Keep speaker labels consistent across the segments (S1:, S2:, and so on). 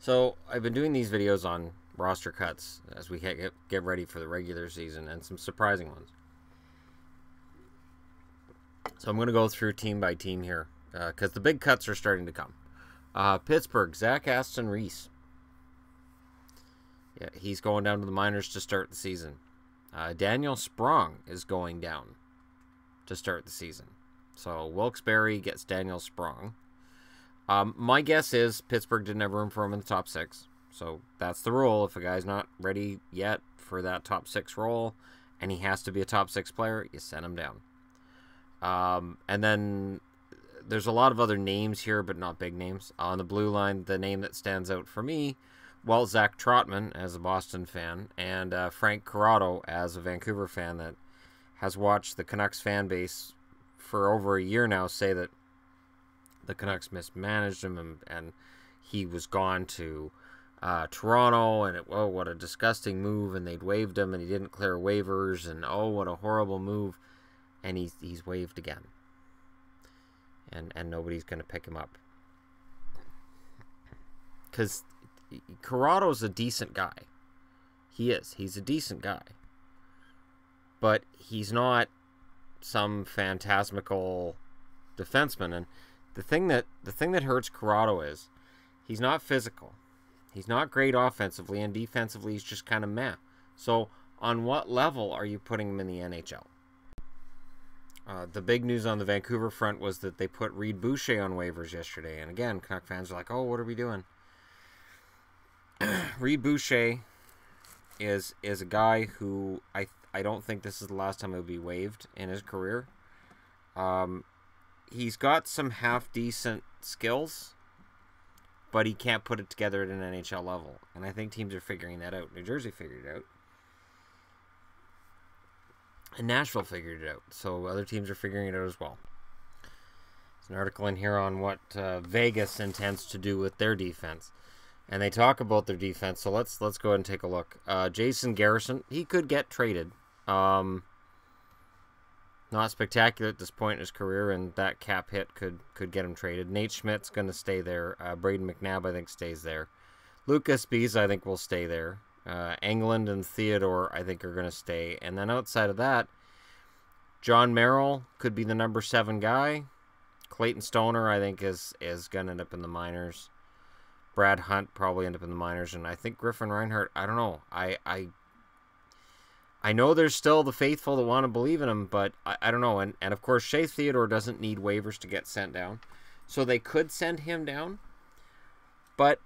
S1: So I've been doing these videos on roster cuts as we get ready for the regular season, and some surprising ones. So I'm going to go through team by team here because the big cuts are starting to come. Pittsburgh, Zach Aston Reese. Yeah, he's going down to the minors to start the season. Daniel Sprong is going down to start the season. So Wilkes-Barre gets Daniel Sprong. My guess is Pittsburgh didn't have room for him in the top six. So that's the rule. If a guy's not ready yet for that top six role and he has to be a top six player, you send him down. And then there's a lot of other names here, but not big names. On the blue line, the name that stands out for me, well, Zach Trotman as a Boston fan, and Frank Corrado as a Vancouver fan that has watched the Canucks fan base for over a year now say that the Canucks mismanaged him and he was gone to Toronto, and what a disgusting move, and they'd waived him and he didn't clear waivers, and what a horrible move, and he's waived again, and nobody's going to pick him up because Corrado's a decent guy. He's a decent guy, but he's not some phantasmical defenseman. And the thing that hurts Corrado is he's not physical. He's not great offensively, and defensively he's just kind of meh. So on what level are you putting him in the NHL? The big news on the Vancouver front was that they put Reed Boucher on waivers yesterday. And again, Canuck fans are like, oh, what are we doing? Reed Boucher is a guy who I don't think this is the last time he'll be waived in his career. He's got some half-decent skills, but he can't put it together at an NHL level. And I think teams are figuring that out. New Jersey figured it out. And Nashville figured it out. So other teams are figuring it out as well. There's an article in here on what Vegas intends to do with their defense. And they talk about their defense, so let's go ahead and take a look. Jason Garrison, he could get traded. Not spectacular at this point in his career, and that cap hit could get him traded. Nate Schmidt's going to stay there. Braden McNabb, I think, stays there. Lucas Bees, I think, will stay there. Englund and Theodore, I think, are going to stay. And then outside of that, John Merrill could be the number 7 guy. Clayton Stoner, I think, is going to end up in the minors. Brad Hunt probably end up in the minors, and I think Griffin Reinhart, I don't know. I know there's still the faithful that want to believe in him, but I don't know. And of course, Shea Theodore doesn't need waivers to get sent down, so they could send him down. But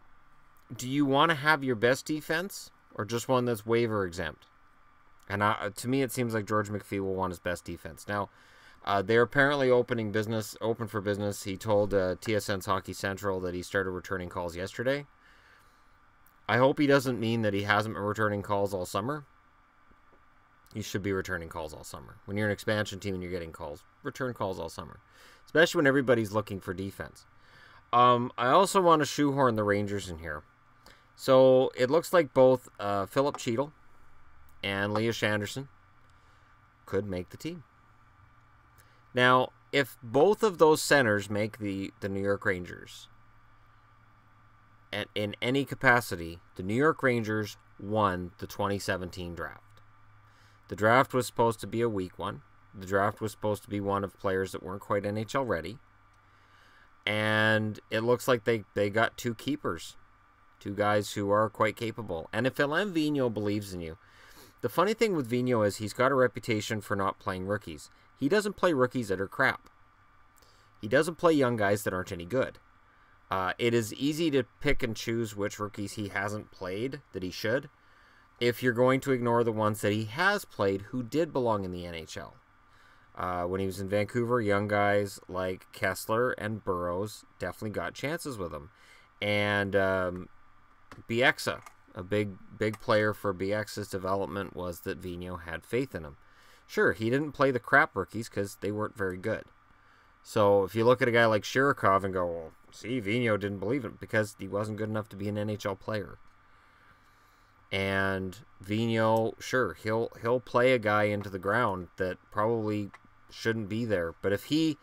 S1: do you want to have your best defense or just one that's waiver exempt? And to me, it seems like George McPhee will want his best defense. Now, they're apparently open for business. He told TSN's Hockey Central that he started returning calls yesterday. I hope he doesn't mean that he hasn't been returning calls all summer. You should be returning calls all summer. When you're an expansion team and you're getting calls, return calls all summer. Especially when everybody's looking for defense. I also want to shoehorn the Rangers in here. So it looks like both Philip Cheadle and Elias Anderson could make the team. Now, if both of those centers make the New York Rangers, and in any capacity, the New York Rangers won the 2017 draft. The draft was supposed to be a weak one. The draft was supposed to be one of players that weren't quite NHL ready. And it looks like they got 2 keepers. 2 guys who are quite capable. And if Alain Vigneault believes in you, the funny thing with Vigneault is he's got a reputation for not playing rookies. He doesn't play rookies that are crap. He doesn't play young guys that aren't any good. It is easy to pick and choose which rookies he hasn't played that he should, if you're going to ignore the ones that he has played who did belong in the NHL. When he was in Vancouver, young guys like Kessler and Burrows definitely got chances with him. And Bieksa, a big player for Bieksa's development, was that Vigneault had faith in him. Sure, he didn't play the crap rookies because they weren't very good. So if you look at a guy like Shirokov and go, well, see, Vigneault didn't believe it because he wasn't good enough to be an NHL player. And Vigneault, sure, he'll play a guy into the ground that probably shouldn't be there. But if he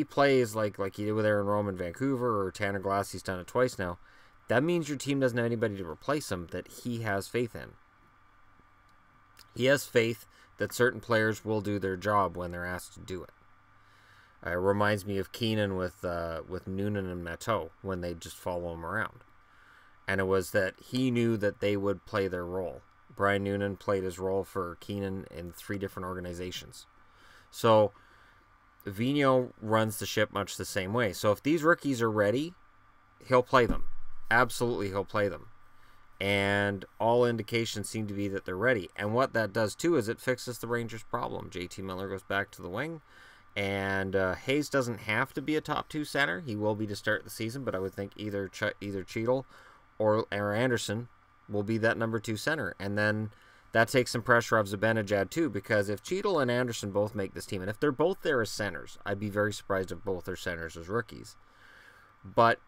S1: plays like he did with Aaron Rome in Vancouver, or Tanner Glass, he's done it twice now, that means your team doesn't have anybody to replace him that he has faith in. He has faith that certain players will do their job when they're asked to do it. It reminds me of Keenan with Noonan and Matteau when they just follow him around. And it was that he knew that they would play their role. Brian Noonan played his role for Keenan in 3 different organizations. So Vigneault runs the ship much the same way. So if these rookies are ready, he'll play them. Absolutely, he'll play them. And all indications seem to be that they're ready. And what that does, too, is it fixes the Rangers' problem. JT Miller goes back to the wing. And Hayes doesn't have to be a top 2 center. He will be to start the season, but I would think either Cheadle or Anderson will be that number 2 center. And then that takes some pressure off Zibanejad, too, because if Cheadle and Anderson both make this team, and if they're both there as centers, I'd be very surprised if both are centers as rookies. But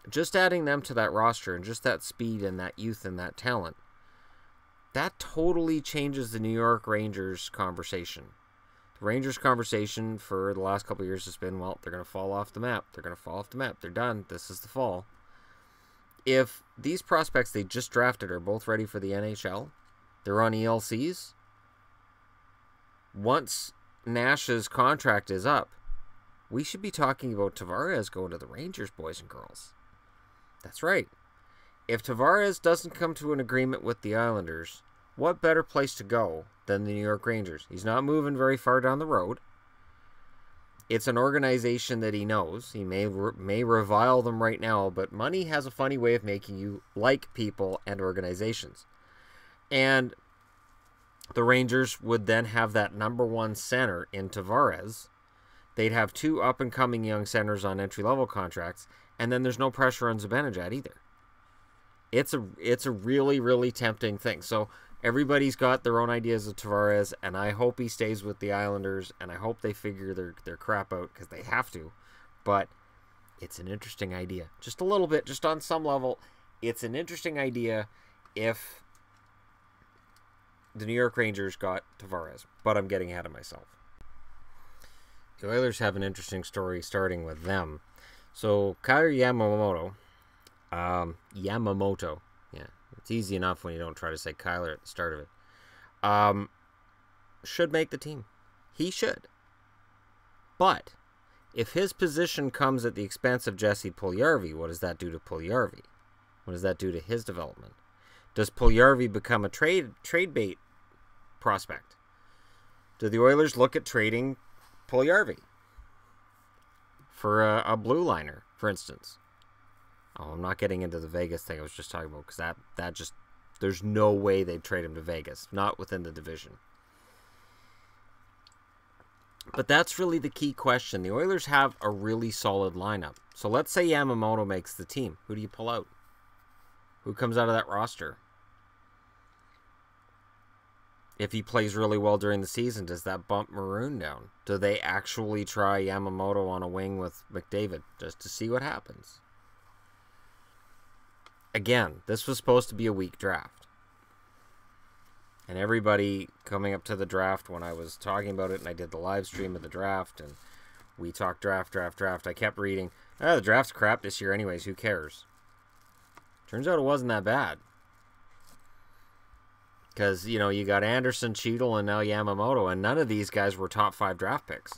S1: just adding them to that roster and just that speed and that youth and that talent, that totally changes the New York Rangers conversation. The Rangers conversation for the last couple of years has been, well, they're going to fall off the map. They're going to fall off the map. They're done. This is the fall. If these prospects they just drafted are both ready for the NHL, they're on ELCs, once Nash's contract is up, we should be talking about Tavares going to the Rangers, boys and girls. That's right. If Tavares doesn't come to an agreement with the Islanders, what better place to go than the New York Rangers? He's not moving very far down the road. It's an organization that he knows. He may revile them right now, but money has a funny way of making you like people and organizations. And the Rangers would then have that number 1 center in Tavares. They'd have 2 up-and-coming young centers on entry-level contracts, and then there's no pressure on Zibanejad either. It's a really, really tempting thing. So everybody's got their own ideas of Tavares, and I hope he stays with the Islanders, and I hope they figure their crap out, because they have to. But it's an interesting idea. Just a little bit, just on some level, it's an interesting idea if the New York Rangers got Tavares. But I'm getting ahead of myself. The Oilers have an interesting story starting with them. So Kailer Yamamoto, yeah, it's easy enough when you don't try to say Kyler at the start of it, should make the team. He should. But if his position comes at the expense of Jesse Puljujarvi, what does that do to Puljujarvi? What does that do to his development? Does Puljujarvi become a trade bait prospect? Do the Oilers look at trading Puljujarvi for a blue liner, for instance? Oh, I'm not getting into the Vegas thing I was just talking about, because that just, there's no way they'd trade him to Vegas, not within the division. But that's really the key question. The Oilers have a really solid lineup. So let's say Yamamoto makes the team. Who do you pull out? Who comes out of that roster? If he plays really well during the season, does that bump Maroon down? Do they actually try Yamamoto on a wing with McDavid just to see what happens? Again, this was supposed to be a weak draft. And everybody coming up to the draft, when I was talking about it, and I did the live stream of the draft, and we talked draft, I kept reading, the draft's crap this year anyways, who cares? Turns out it wasn't that bad. Because, you got Anderson, Cheadle, and now Yamamoto, and none of these guys were top 5 draft picks.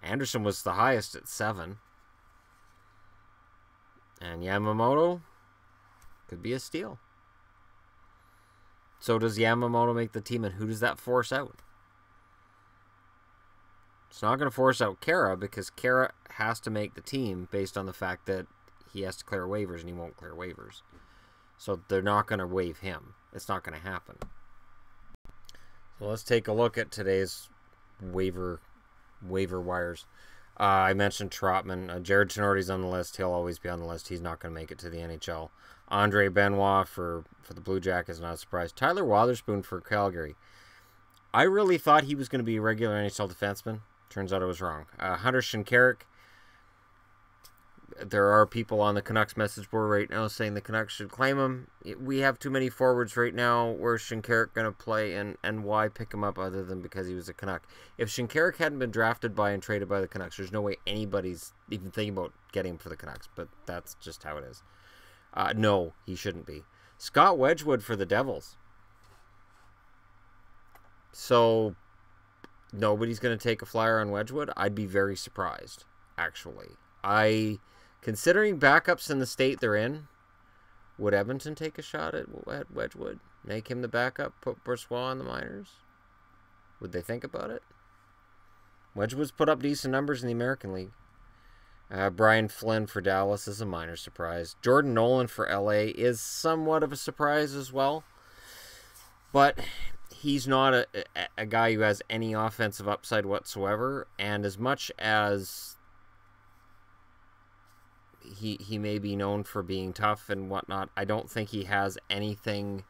S1: Anderson was the highest at 7. And Yamamoto could be a steal. So does Yamamoto make the team, and who does that force out? It's not going to force out Kara, because Kara has to make the team based on the fact that he has to clear waivers, and he won't clear waivers. So they're not going to waive him. It's not going to happen. So let's take a look at today's waiver wires. I mentioned Trotman. Jared Tenorti's on the list. He'll always be on the list. He's not going to make it to the NHL. Andre Benoit for the Blue Jackets, not a surprise. Tyler Wotherspoon for Calgary. I really thought he was going to be a regular NHL defenseman. Turns out I was wrong. Hunter Shinkaruk. There are people on the Canucks message board right now saying the Canucks should claim him. We have too many forwards right now. Where's Shinkaruk going to play, and why pick him up other than because he was a Canuck? If Shinkaruk hadn't been drafted by and traded by the Canucks, there's no way anybody's even thinking about getting him for the Canucks, but that's just how it is. No, he shouldn't be. Scott Wedgwood for the Devils. So, nobody's going to take a flyer on Wedgwood? I'd be very surprised, actually. Considering backups in the state they're in, would Edmonton take a shot at Wedgwood? Make him the backup, put Boursois in the minors? Would they think about it? Wedgwood's put up decent numbers in the American League. Brian Flynn for Dallas is a minor surprise. Jordan Nolan for LA is somewhat of a surprise as well. But he's not a guy who has any offensive upside whatsoever. And as much as he may be known for being tough and whatnot, I don't think he has anything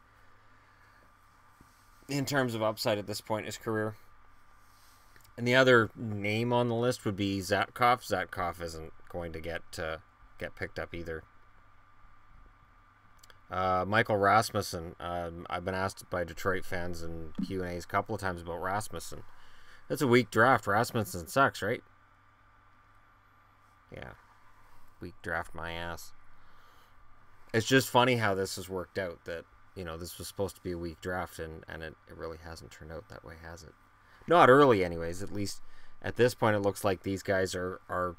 S1: in terms of upside at this point in his career. And the other name on the list would be Zatkov. Zatkov isn't going to get picked up either. Michael Rasmussen. I've been asked by Detroit fans in Q&As a couple of times about Rasmussen. That's a weak draft. Rasmussen sucks, right? Yeah. Weak draft my ass. It's just funny how this has worked out. That, this was supposed to be a weak draft, and it really hasn't turned out that way, has it? Not early, anyways. At least at this point, it looks like these guys are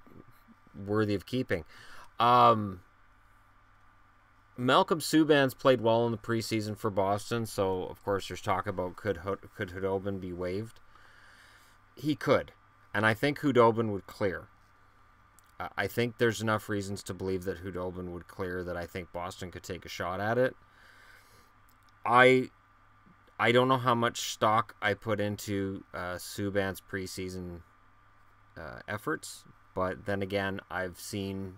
S1: worthy of keeping. Malcolm Subban's played well in the preseason for Boston, so of course there's talk about could Hudobin be waived. He could, and I think Hudobin would clear. I think there's enough reasons to believe that Hudobin would clear that I think Boston could take a shot at it. I don't know how much stock I put into Subban's preseason efforts, but then again, I've seen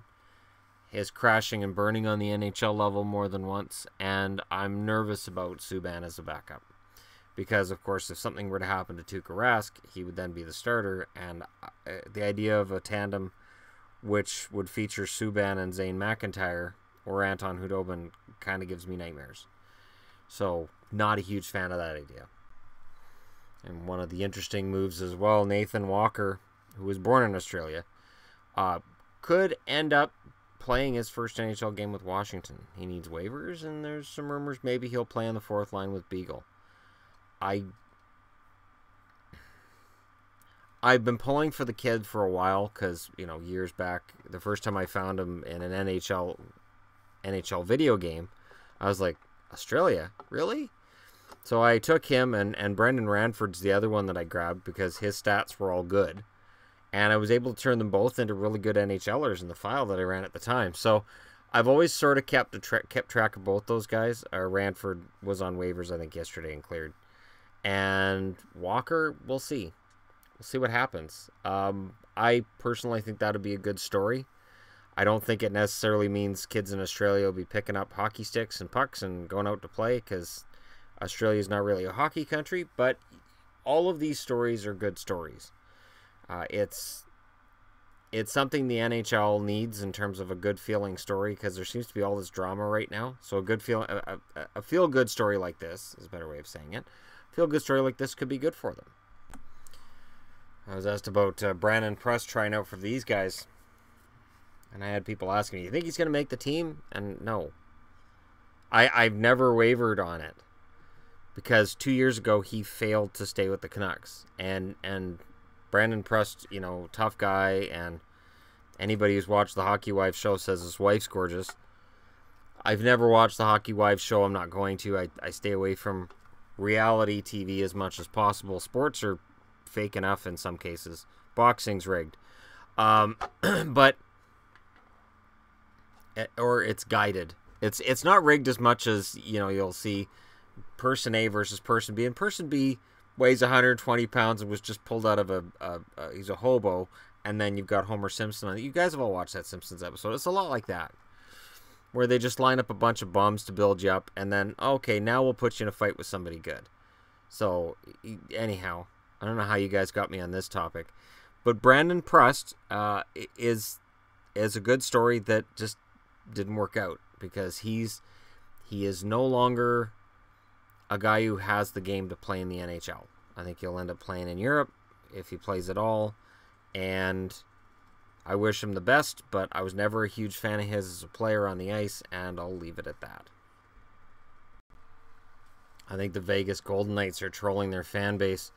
S1: his crashing and burning on the NHL level more than once, and I'm nervous about Subban as a backup. Because, of course, if something were to happen to Tuukka Rask, he would then be the starter, and the idea of a tandem which would feature Subban and Zane McIntyre or Anton Hudobin kind of gives me nightmares. So, not a huge fan of that idea. And one of the interesting moves as well, Nathan Walker, who was born in Australia, could end up playing his first NHL game with Washington. He needs waivers, and there's some rumors maybe he'll play on the fourth line with Beagle. I've been pulling for the kid for a while because, years back, the first time I found him in an NHL video game, I was like, Australia? Really? So I took him, and Brendan Ranford's the other one that I grabbed because his stats were all good. And I was able to turn them both into really good NHLers in the file that I ran at the time. So I've always sort of kept track of both those guys. Ranford was on waivers, I think, yesterday and cleared. And Walker, we'll see. We'll see what happens. I personally think that would be a good story. I don't think it necessarily means kids in Australia will be picking up hockey sticks and pucks and going out to play because Australia is not really a hockey country, but all of these stories are good stories. It's something the NHL needs in terms of a good feeling story because there seems to be all this drama right now. So a feel good story like this is a better way of saying it. A feel good story like this could be good for them. I was asked about Brandon Prust trying out for these guys. And I had people asking me, you think he's going to make the team? And no. I've never wavered on it. Because 2 years ago, he failed to stay with the Canucks. And Brandon Prust, tough guy. And anybody who's watched the Hockey Wives show says his wife's gorgeous. I've never watched the Hockey Wives show. I'm not going to. I stay away from reality TV as much as possible. Sports are fake enough in some cases. Boxing's rigged. But... or it's guided. It's not rigged as much as, you'll see person A versus person B. And person B weighs 120 pounds and was just pulled out of he's a hobo. And then you've got Homer Simpson on it. You guys have all watched that Simpsons episode. It's a lot like that. Where they just line up a bunch of bums to build you up. And then, okay, now we'll put you in a fight with somebody good. So, anyhow, I don't know how you guys got me on this topic. But Brandon Prust is a good story that just didn't work out because he is no longer a guy who has the game to play in the NHL. I think he'll end up playing in Europe if he plays at all, and I wish him the best, but I was never a huge fan of his as a player on the ice, and I'll leave it at that. I think the Vegas Golden Knights are trolling their fan base.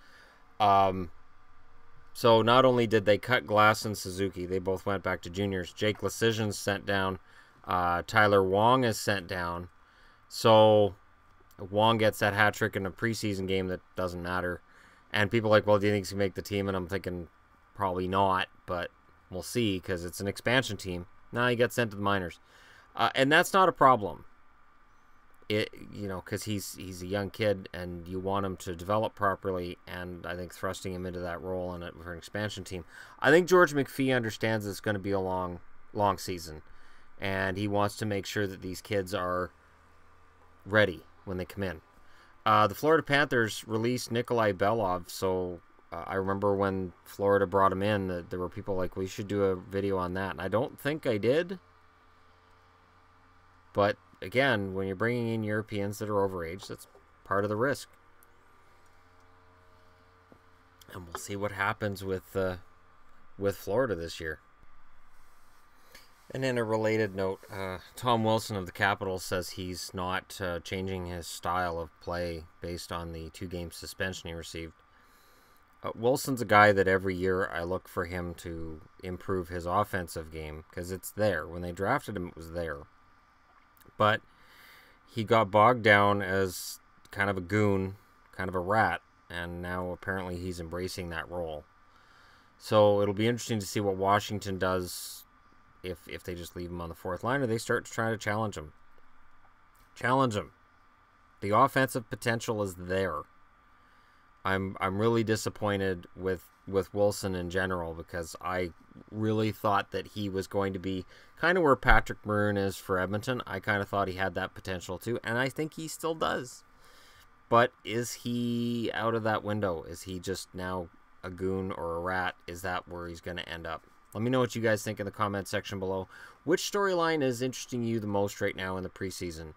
S1: So not only did they cut Glass and Suzuki, they both went back to juniors. Jake Lecision's sent down. Tyler Wong is sent down. So Wong gets that hat trick in a preseason game that doesn't matter. And people are like, well, do you think he can make the team? And I'm thinking probably not, but we'll see because it's an expansion team. Now he gets sent to the minors. And that's not a problem. Because he's a young kid and you want him to develop properly, and I think thrusting him into that role and for an expansion team. I think George McPhee understands it's going to be a long season, and he wants to make sure that these kids are ready when they come in. The Florida Panthers released Nikolai Belov, so I remember when Florida brought him in, there were people like, we should do a video on that, and I don't think I did, but again, when you're bringing in Europeans that are overage, that's part of the risk. And we'll see what happens with Florida this year. And in a related note, Tom Wilson of the Capitals says he's not changing his style of play based on the 2-game suspension he received. Wilson's a guy that every year I look for him to improve his offensive game because it's there. When they drafted him, it was there. But he got bogged down as kind of a goon, kind of a rat, and now apparently he's embracing that role. So it'll be interesting to see what Washington does if they just leave him on the fourth line or they start to try to challenge him. Challenge him. The offensive potential is there. I'm really disappointed with Wilson in general because I really thought that he was going to be kind of where Patrick Maroon is for Edmonton. I kind of thought he had that potential too, and I think he still does. But is he out of that window? Is he just now a goon or a rat? Is that where he's going to end up? Let me know what you guys think in the comment section below. Which storyline is interesting you the most right now in the preseason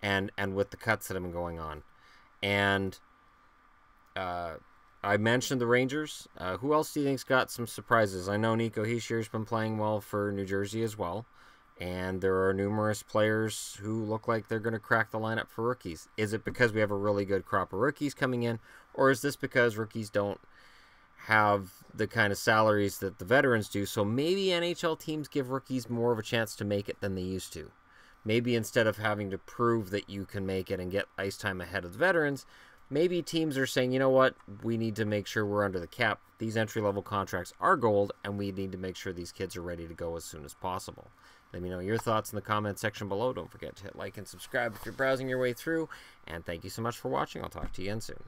S1: and with the cuts that have been going on? And I mentioned the Rangers. Who else do you think's got some surprises? I know Nico Hischier's been playing well for New Jersey as well. And there are numerous players who look like they're going to crack the lineup for rookies. Is it because we have a really good crop of rookies coming in? Or is this because rookies don't have the kind of salaries that the veterans do? So maybe NHL teams give rookies more of a chance to make it than they used to. Maybe instead of having to prove that you can make it and get ice time ahead of the veterans, maybe teams are saying, you know what, we need to make sure we're under the cap. These entry-level contracts are gold, and we need to make sure these kids are ready to go as soon as possible. Let me know your thoughts in the comment section below. Don't forget to hit like and subscribe if you're browsing your way through. And thank you so much for watching. I'll talk to you again soon.